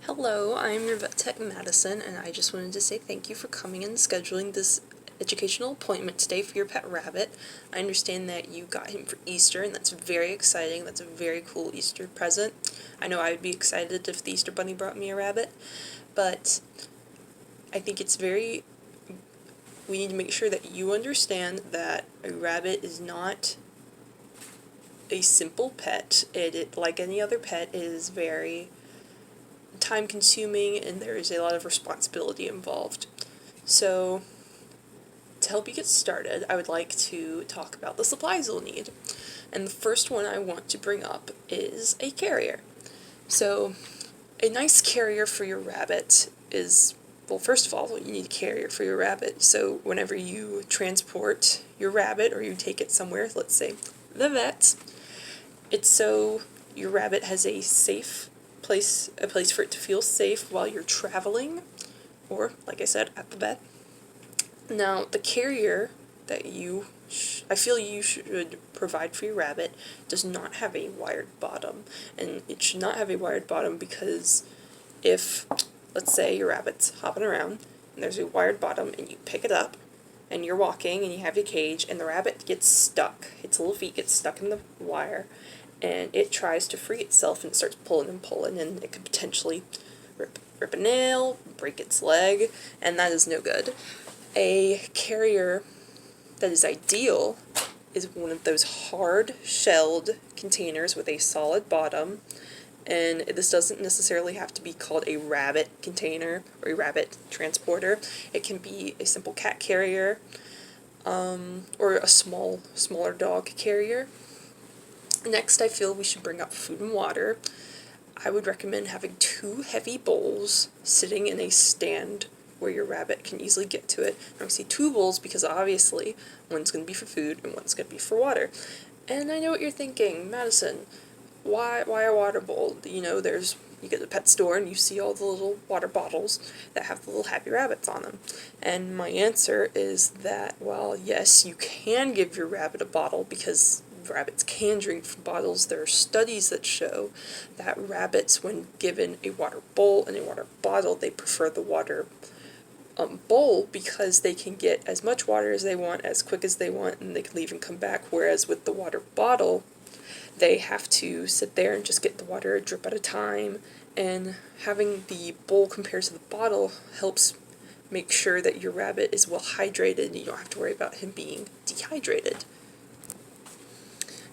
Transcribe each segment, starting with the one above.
Hello, I'm your vet tech Madison, and I just wanted to say thank you for coming and scheduling this educational appointment today for your pet rabbit. I understand that you got him for Easter, and that's very exciting. That's a very cool Easter present. I know I would be excited if the Easter Bunny brought me a rabbit, but I think we need to make sure that you understand that a rabbit is not a simple pet. Like any other pet, is very time consuming and there is a lot of responsibility involved. So, to help you get started, I would like to talk about the supplies you'll need. And the first one I want to bring up is a carrier. So, a nice carrier for your rabbit is, well, first of all, you need a carrier for your rabbit. So, whenever you transport your rabbit or you take it somewhere, let's say the vet, it's so your rabbit has a place for it to feel safe while you're traveling, or, like I said, at the vet. Now, the carrier that I feel you should provide for your rabbit does not have a wired bottom. And it should not have a wired bottom because if, let's say, your rabbit's hopping around and there's a wired bottom and you pick it up and you're walking and you have your cage and the rabbit gets stuck, its little feet get stuck in the wire, and it tries to free itself and it starts pulling and it could potentially rip a nail, break its leg, and that is no good. A carrier that is ideal is one of those hard-shelled containers with a solid bottom, and this doesn't necessarily have to be called a rabbit container or a rabbit transporter. It can be a simple cat carrier, or a smaller dog carrier. Next, I feel we should bring up food and water. I would recommend having 2 heavy bowls sitting in a stand where your rabbit can easily get to it. And I say 2 bowls because obviously one's going to be for food and one's going to be for water. And I know what you're thinking, Madison, why a water bowl? You know, you get to the pet store and you see all the little water bottles that have the little happy rabbits on them. And my answer is that, well, yes, you can give your rabbit a bottle because rabbits can drink from bottles. There are studies that show that rabbits, when given a water bowl and a water bottle, they prefer the water bowl because they can get as much water as they want, as quick as they want, and they can leave and come back. Whereas with the water bottle, they have to sit there and just get the water a drip at a time, and having the bowl compared to the bottle helps make sure that your rabbit is well hydrated and you don't have to worry about him being dehydrated.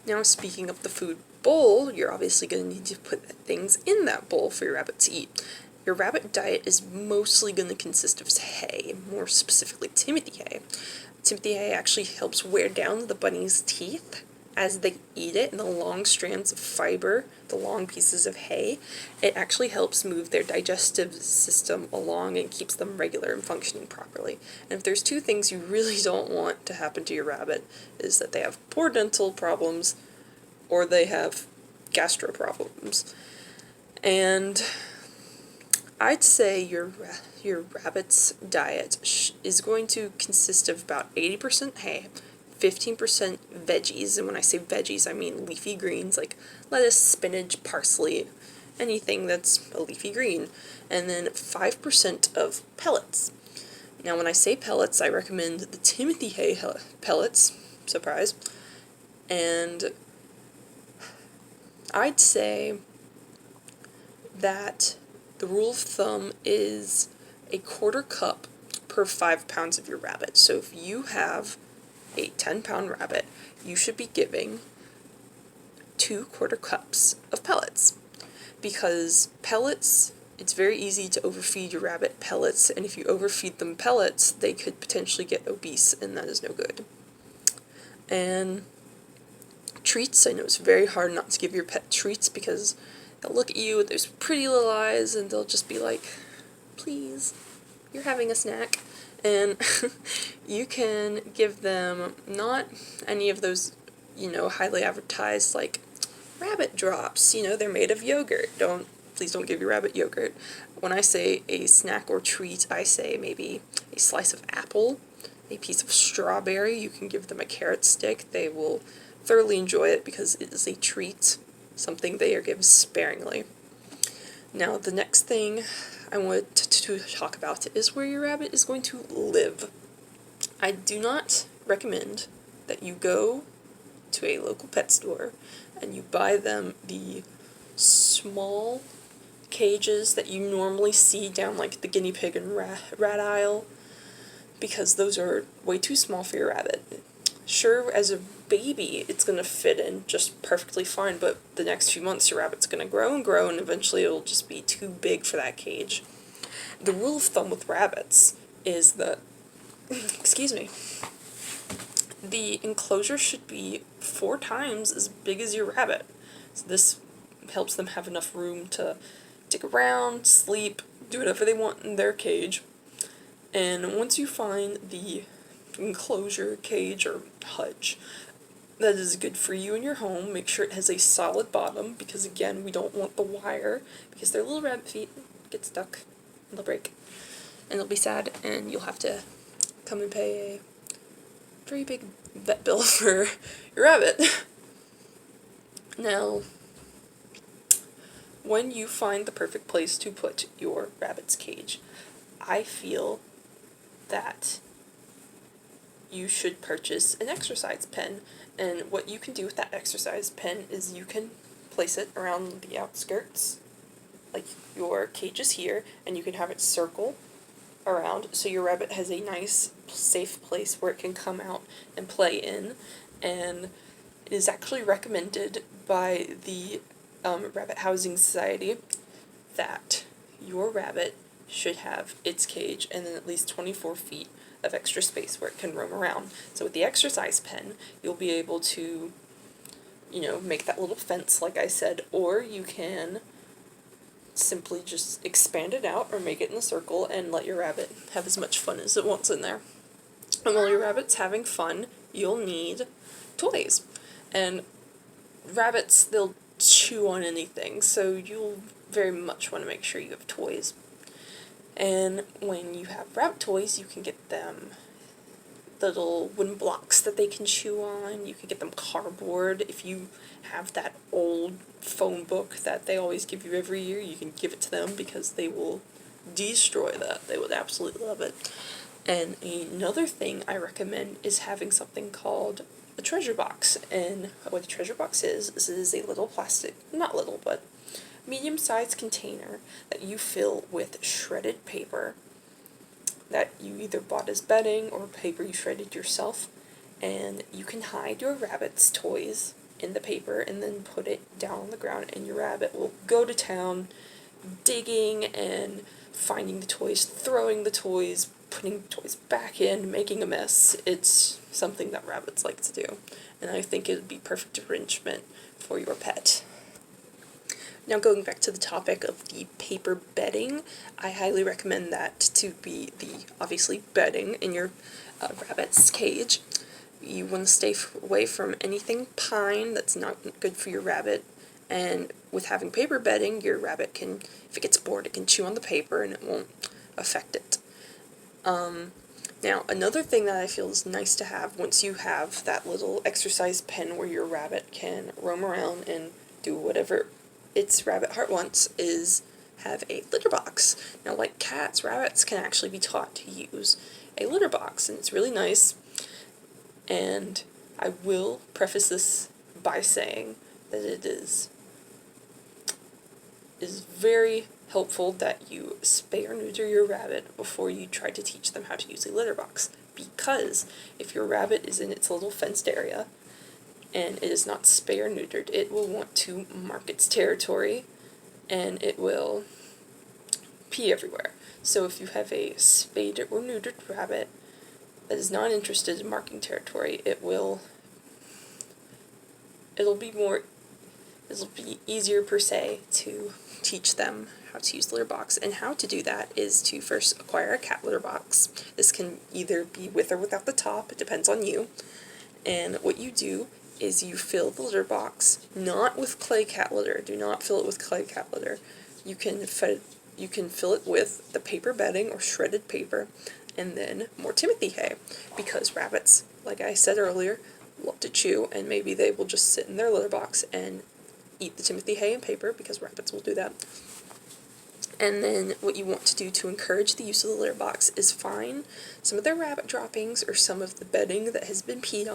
Now, speaking of the food bowl, you're obviously going to need to put things in that bowl for your rabbit to eat. Your rabbit diet is mostly going to consist of hay, more specifically Timothy hay. Timothy hay actually helps wear down the bunny's teeth as they eat it, and the long strands of fiber, the long pieces of hay, it actually helps move their digestive system along and keeps them regular and functioning properly. And if there's 2 things you really don't want to happen to your rabbit, is that they have poor dental problems or they have gastro problems. And I'd say your rabbit's diet is going to consist of about 80% hay, 15% veggies, and when I say veggies, I mean leafy greens like lettuce, spinach, parsley, anything that's a leafy green, and then 5% of pellets. Now, when I say pellets, I recommend the Timothy hay pellets, surprise, and I'd say that the rule of thumb is a 1/4 cup per 5 pounds of your rabbit. So if you have a 10-pound rabbit, you should be giving 2 1/4 cups of pellets. Because pellets, it's very easy to overfeed your rabbit pellets, and if you overfeed them pellets, they could potentially get obese, and that is no good. And treats, I know it's very hard not to give your pet treats because they'll look at you with those pretty little eyes and they'll just be like, please, you're having a snack. And you can give them not any of those, highly advertised, like, rabbit drops. They're made of yogurt. Please don't give your rabbit yogurt. When I say a snack or treat, I say maybe a slice of apple, a piece of strawberry. You can give them a carrot stick. They will thoroughly enjoy it because it is a treat, something they are given sparingly. Now, the next thing I want to talk about is where your rabbit is going to live. I do not recommend that you go to a local pet store and you buy them the small cages that you normally see down like the guinea pig and rat aisle, because those are way too small for your rabbit. Sure, as a baby, it's going to fit in just perfectly fine, but the next few months your rabbit's going to grow and grow, and eventually it'll just be too big for that cage. The rule of thumb with rabbits is that, excuse me, the enclosure should be 4 times as big as your rabbit. So this helps them have enough room to dig around, sleep, do whatever they want in their cage. And once you find the enclosure, cage, or hutch that is good for you in your home, make sure it has a solid bottom, because again, we don't want the wire, because their little rabbit feet get stuck and they'll break. And they'll be sad, and you'll have to come and pay a very big vet bill for your rabbit. Now, when you find the perfect place to put your rabbit's cage, I feel that you should purchase an exercise pen. And what you can do with that exercise pen is you can place it around the outskirts, like your cage is here, and you can have it circle around so your rabbit has a nice, safe place where it can come out and play in. And it is actually recommended by the Rabbit Housing Society that your rabbit should have its cage and then at least 24 feet of extra space where it can roam around. So with the exercise pen, you'll be able to, make that little fence like I said, or you can simply just expand it out or make it in a circle and let your rabbit have as much fun as it wants in there. And while your rabbit's having fun, you'll need toys. And rabbits, they'll chew on anything, so you'll very much want to make sure you have toys. And when you have rabbit toys, you can get them little wooden blocks that they can chew on. You can get them cardboard. If you have that old phone book that they always give you every year, you can give it to them because they will destroy that. They would absolutely love it. And another thing I recommend is having something called a treasure box. And what a treasure box is it is a little plastic, not little, but medium-sized container that you fill with shredded paper that you either bought as bedding or paper you shredded yourself, and you can hide your rabbit's toys in the paper and then put it down on the ground, and your rabbit will go to town digging and finding the toys, throwing the toys, putting toys back in, making a mess. It's something that rabbits like to do, and I think it would be perfect arrangement for your pet. Now, going back to the topic of the paper bedding, I highly recommend that to be the, obviously, bedding in your rabbit's cage. You want to stay away from anything pine that's not good for your rabbit, and with having paper bedding, your rabbit can, if it gets bored, it can chew on the paper and it won't affect it. Now, another thing that I feel is nice to have once you have that little exercise pen where your rabbit can roam around and do whatever its rabbit heart wants is have a litter box. Now, like cats, rabbits can actually be taught to use a litter box, and it's really nice. And I will preface this by saying that it is very helpful that you spay or neuter your rabbit before you try to teach them how to use a litter box, because if your rabbit is in its little fenced area and it is not spay or neutered, it will want to mark its territory and it will pee everywhere. So if you have a spayed or neutered rabbit that is not interested in marking territory, it'll be easier per se to teach them how to use the litter box. And how to do that is to first acquire a cat litter box. This can either be with or without the top, it depends on you. And what you do is you fill the litter box not with clay cat litter. Do not fill it with clay cat litter. You can fill it with the paper bedding or shredded paper, and then more Timothy hay, because rabbits, like I said earlier, love to chew, and maybe they will just sit in their litter box and eat the Timothy hay and paper, because rabbits will do that. And then what you want to do to encourage the use of the litter box is find some of the rabbit droppings or some of the bedding that has been peed